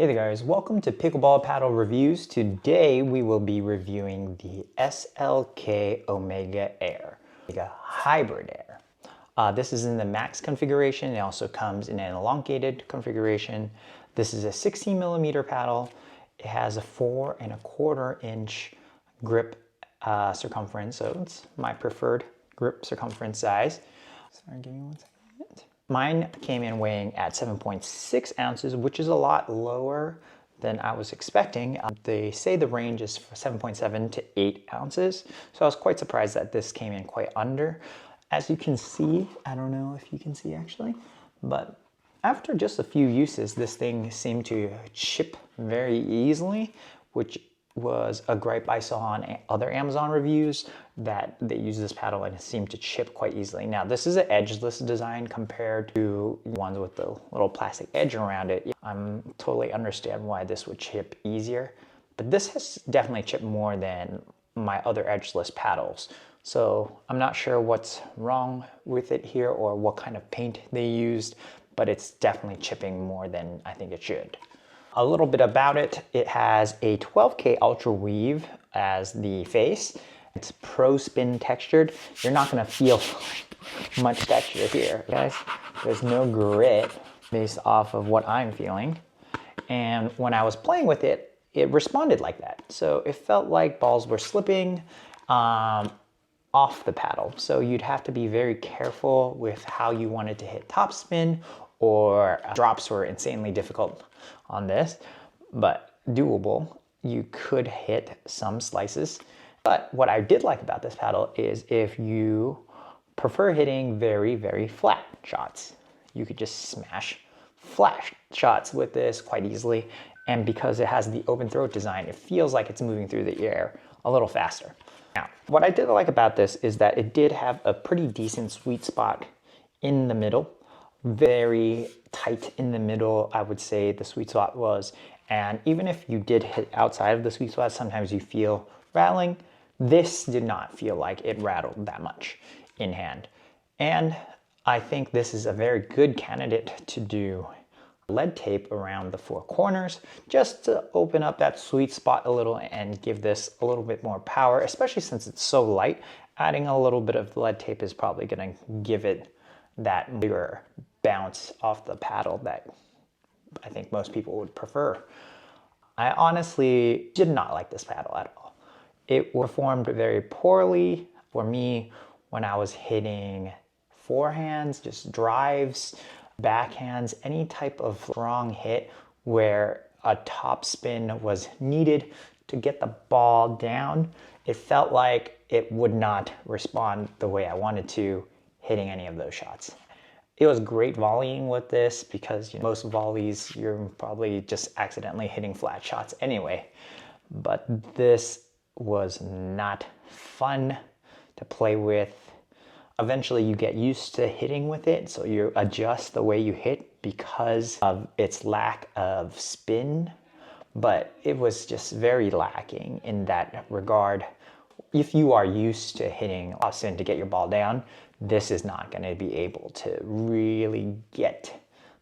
Hey there guys, welcome to Pickleball Paddle Reviews. Today we will be reviewing the SLK Omega Air, Omega Hybrid Air. This is in the max configuration. It also comes in an elongated configuration. This is a 16 millimeter paddle. It has a 4¼ inch grip circumference, so it's my preferred grip circumference size. Sorry, give me 1 second. Mine came in weighing at 7.6 ounces, which is a lot lower than I was expecting. They say the range is 7.7 to 8 ounces, so I was quite surprised that this came in quite under. As you can see, I don't know if you can see actually, but after just a few uses, this thing seemed to chip very easily, which was a gripe I saw on other Amazon reviews that they use this paddle and it seemed to chip quite easily. Now this is an edgeless design compared to ones with the little plastic edge around it. I'm totally understand why this would chip easier, but this has definitely chipped more than my other edgeless paddles. So I'm not sure what's wrong with it here or what kind of paint they used, but it's definitely chipping more than I think it should. A little bit about it, it has a 12K Ultra Weave as the face. It's Pro Spin textured. You're not gonna feel much texture here, guys. There's no grit based off of what I'm feeling. And when I was playing with it, it responded like that. So it felt like balls were slipping off the paddle. So you'd have to be very careful with how you wanted to hit topspin, or drops were insanely difficult on this, but doable. You could hit some slices. But what I did like about this paddle is if you prefer hitting very, very flat shots, you could just smash flat shots with this quite easily. And because it has the open throat design, it feels like it's moving through the air a little faster. Now, what I did like about this is that it did have a pretty decent sweet spot in the middle. Very tight in the middle, I would say the sweet spot was. And even if you did hit outside of the sweet spot, sometimes you feel rattling. This did not feel like it rattled that much in hand. And I think this is a very good candidate to do lead tape around the four corners, just to open up that sweet spot a little and give this a little bit more power, especially since it's so light. Adding a little bit of lead tape is probably gonna give it that bigger bounce off the paddle that I think most people would prefer. I honestly did not like this paddle at all. It performed very poorly for me when I was hitting forehands, just drives, backhands, any type of strong hit where a top spin was needed to get the ball down. It felt like it would not respond the way I wanted to hitting any of those shots. It was great volleying with this because most volleys you're probably just accidentally hitting flat shots anyway. But this was not fun to play with. Eventually you get used to hitting with it, so you adjust the way you hit because of its lack of spin. But it was just very lacking in that regard. If you are used to hitting off spin to get your ball down, this is not going to be able to really get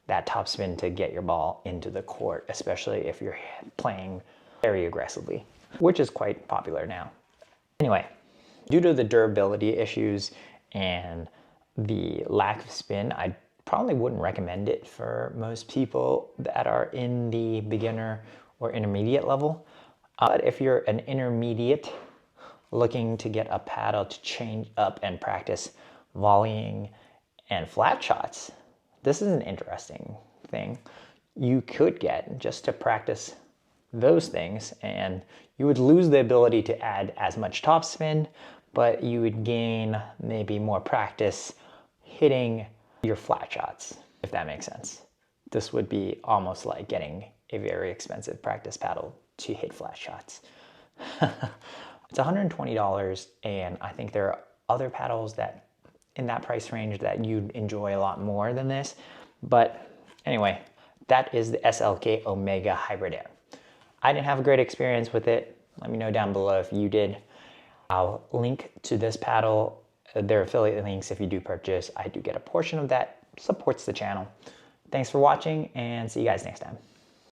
that top spin to get your ball into the court, especially if you're playing very aggressively, which is quite popular now. Anyway, due to the durability issues and the lack of spin, I probably wouldn't recommend it for most people that are in the beginner or intermediate level. But if you're an intermediate looking to get a paddle to change up and practice volleying and flat shots, this is an interesting thing you could get just to practice those things, and you would lose the ability to add as much topspin, but you would gain maybe more practice hitting your flat shots, if that makes sense. This would be almost like getting a very expensive practice paddle to hit flat shots. It's $120, and I think there are other paddles that in that price range that you'd enjoy a lot more than this. But anyway, that is the SLK Omega Hybrid Air. I didn't have a great experience with it. Let me know down below if you did. I'll link to this paddle, their affiliate links if you do purchase. I do get a portion of that, supports the channel. Thanks for watching and see you guys next time.